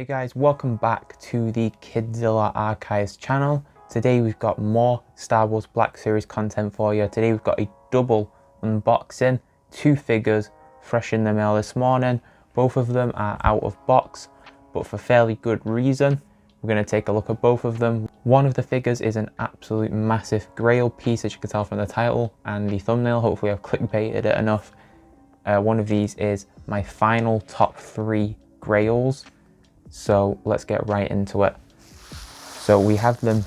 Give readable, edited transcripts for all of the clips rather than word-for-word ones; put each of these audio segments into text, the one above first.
Hey guys, welcome back to the Kidzilla Archives channel. Today we've got more Star Wars Black Series content for you. Today we've got a double unboxing, two figures fresh in the mail this morning. Both of them are out of box, but for fairly good reason. We're going to take a look at both of them. One of the figures is an absolute massive grail piece, as you can tell from the title and the thumbnail. Hopefully I've clickbaited it enough. One of these is my final top 3 grails. So let's get right into it. So we have them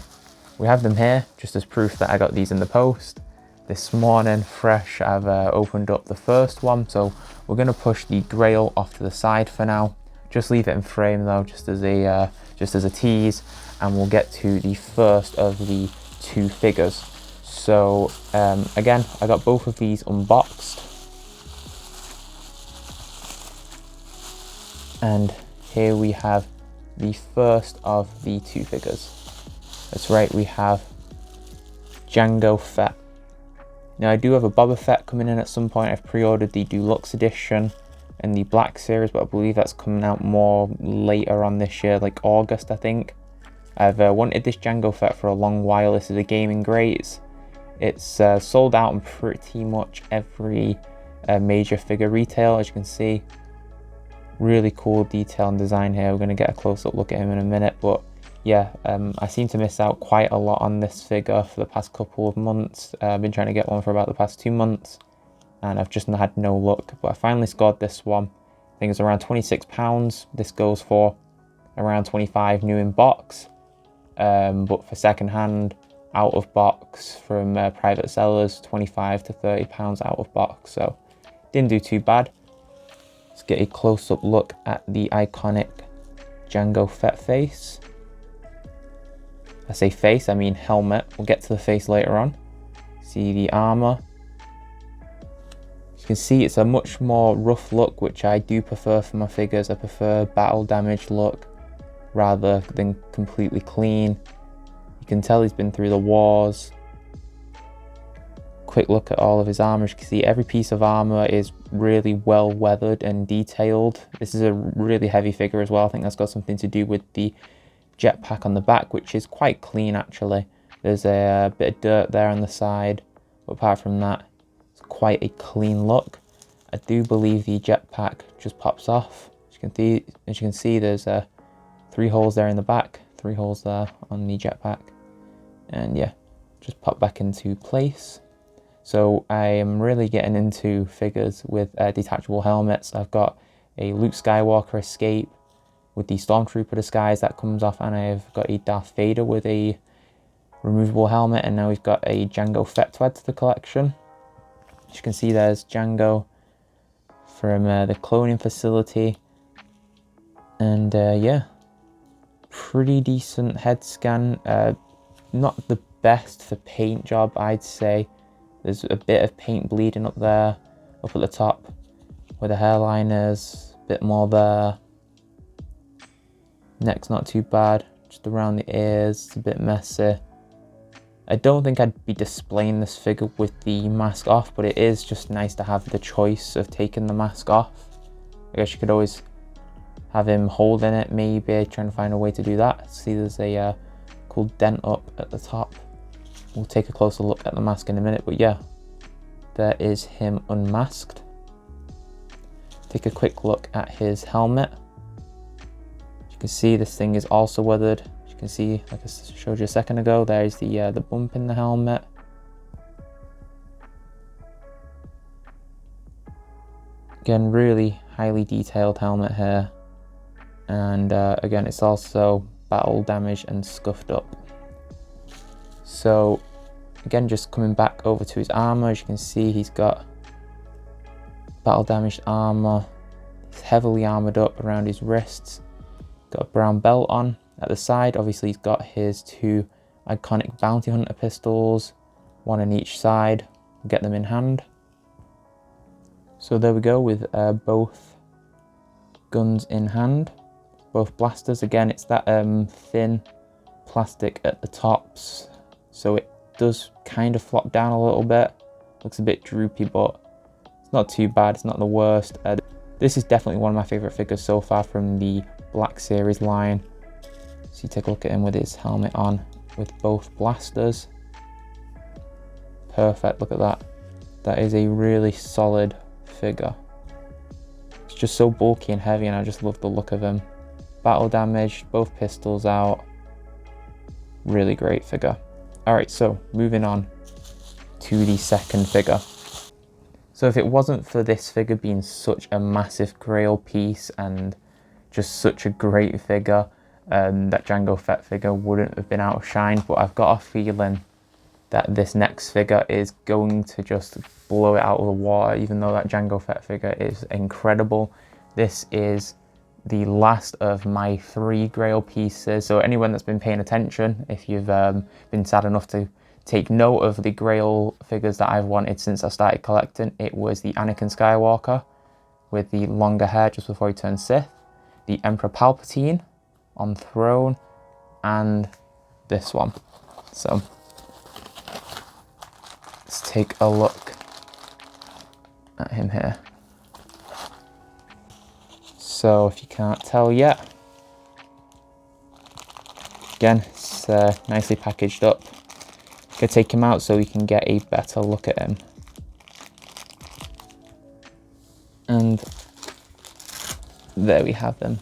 here just as proof that I got these in the post this morning, fresh. I've opened up the first one, so we're going to push the grail off to the side for now. Just leave it in frame though, just as a tease, and we'll get to the first of the two figures. So again, I got both of these unboxed, and here we have the first of the two figures. That's right, we have Jango Fett. Now I do have a Boba Fett coming in at some point. I've pre-ordered the deluxe edition and the Black Series, but I believe that's coming out more later on this year, like August I think. I've wanted this Jango Fett for a long while. This is a gaming greats. It's sold out in pretty much every major figure retail, as you can see. Really cool detail and design here. We're going to get a close-up look at him in a minute, but yeah, I seem to miss out quite a lot on this figure for the past couple of months. I've been trying to get one for about the past 2 months, and I've just had no luck, but I finally scored this one. I think it's around £26. This goes for around 25 new in box, but for second hand out of box from private sellers, 25 to £30 out of box, so didn't do too bad. Let's get a close-up look at the iconic Jango Fett face. I say face, I mean helmet. We'll get to the face later on. See the armor. As you can see, it's a much more rough look, which I do prefer for my figures. I prefer battle damage look rather than completely clean. You can tell he's been through the wars. Quick look at all of his armor. As you can see, every piece of armor is really well weathered and detailed. This is a really heavy figure as well. I think that's got something to do with the jetpack on the back, which is quite clean actually. There's a bit of dirt there on the side, but apart from that, it's quite a clean look. I do believe the jetpack just pops off. As you can see, there's 3 holes there in the back, 3 holes there on the jetpack, and yeah, just pop back into place. So I am really getting into figures with detachable helmets. I've got a Luke Skywalker escape with the Stormtrooper disguise that comes off, and I've got a Darth Vader with a removable helmet, and now we've got a Jango Fett to add to the collection. As you can see, there's Jango from the cloning facility, and yeah, pretty decent head scan. Not the best for paint job, I'd say. There's a bit of paint bleeding up there, up at the top where the hairline is, a bit more there. Neck's not too bad, just around the ears, it's a bit messy. I don't think I'd be displaying this figure with the mask off, but it is just nice to have the choice of taking the mask off. I guess you could always have him holding it, maybe, trying to find a way to do that. See, there's a cool dent up at the top. We'll take a closer look at the mask in a minute, but yeah, there is him unmasked. Take a quick look at his helmet. As you can see, this thing is also weathered. As you can see, like I showed you a second ago, there's the bump in the helmet. Again, really highly detailed helmet here, and again, it's also battle damaged and scuffed up. So again, just coming back over to his armor, as you can see, he's got battle damaged armor. He's heavily armored up around his wrists. Got a brown belt on at the side. Obviously, he's got his 2 iconic bounty hunter pistols, 1 on each side. We'll get them in hand. So there we go, with both guns in hand, both blasters. Again, it's that thin plastic at the tops, so it does kind of flop down a little bit. Looks a bit droopy, but it's not too bad. It's not the worst. This is definitely one of my favorite figures so far from the Black Series line. So you take a look at him with his helmet on, with both blasters. Perfect, look at that. That is a really solid figure. It's just so bulky and heavy, and I just love the look of him. Battle damage, both pistols out. Really great figure. Alright, so moving on to the second figure. So if it wasn't for this figure being such a massive grail piece and just such a great figure, that Jango Fett figure wouldn't have been outshined, but I've got a feeling that this next figure is going to just blow it out of the water, even though that Jango Fett figure is incredible. This is the last of my 3 grail pieces, so anyone that's been paying attention, if you've been sad enough to take note of the grail figures that I've wanted since I started collecting, it was the Anakin Skywalker with the longer hair just before he turned Sith, the Emperor Palpatine on throne, and this one. So let's take a look at him here. So if you can't tell yet, again, it's nicely packaged up. Gonna take him out so we can get a better look at him. And there we have them.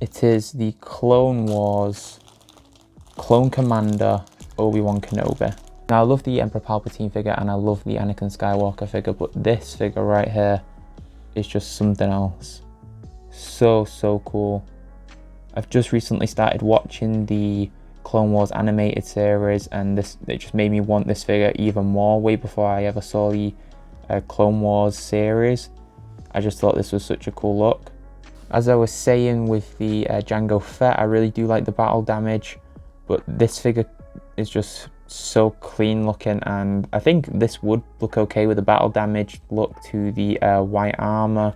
It is the Clone Wars Clone Commander Obi Wan Kenobi. Now I love the Emperor Palpatine figure and I love the Anakin Skywalker figure, but this figure right here is just something else. So cool. I've just recently started watching the Clone Wars animated series, and it just made me want this figure even more. Way before I ever saw the Clone Wars series, I just thought this was such a cool look. As I was saying with the Jango Fett, I really do like the battle damage, but this figure is just so clean looking, and I think this would look okay with the battle damage look to the white armor.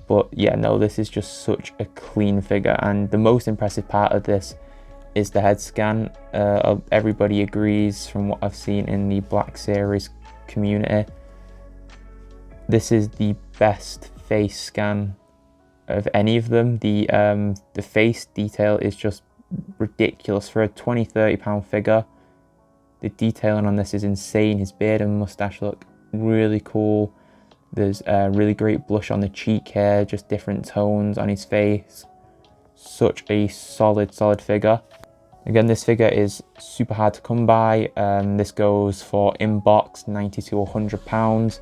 But yeah, no, this is just such a clean figure, and the most impressive part of this is the head scan. Everybody agrees from what I've seen in the Black Series community. This is the best face scan of any of them. The face detail is just ridiculous for a £20–30 figure. The detailing on this is insane. His beard and mustache look really cool. There's a really great blush on the cheek hair, just different tones on his face. Such a solid figure. Again, this figure is super hard to come by. This goes for in box £90 to £100,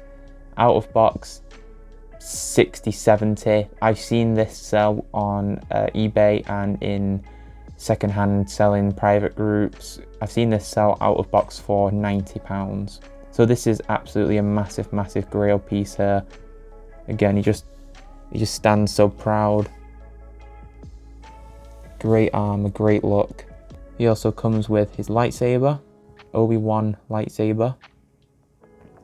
out of box £60–70. I've seen this sell on eBay and in secondhand selling private groups. I've seen this sell out of box for £90. So this is absolutely a massive grail piece here. Again, he just stands so proud. Great armor, great look. He also comes with his lightsaber, Obi Wan lightsaber.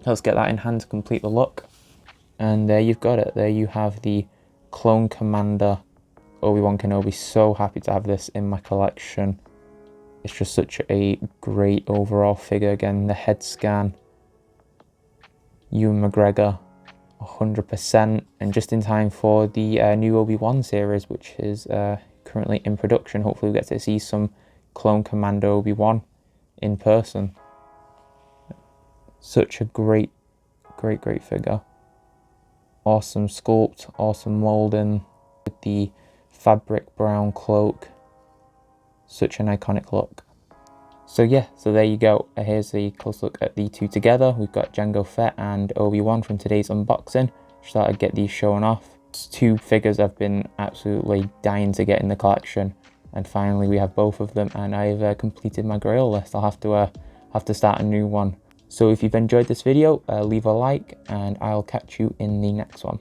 Let's get that in hand to complete the look. And there you've got it. There you have the Clone Commander Obi Wan Kenobi. So happy to have this in my collection. It's just such a great overall figure. Again, the head scan, Ewan McGregor, 100%, and just in time for the new Obi-Wan series, which is currently in production. Hopefully we get to see some Clone Commander Obi-Wan in person. Such a great figure. Awesome sculpt, awesome molding with the fabric brown cloak. Such an iconic look. So yeah, so there you go. Here's a close look at the two together. We've got Jango Fett and Obi-Wan from today's unboxing. Just thought I'd get these shown off. It's 2 figures I've been absolutely dying to get in the collection, and finally we have both of them, and I've completed my grail list. I'll have to start a new one. So if you've enjoyed this video, leave a like, and I'll catch you in the next one.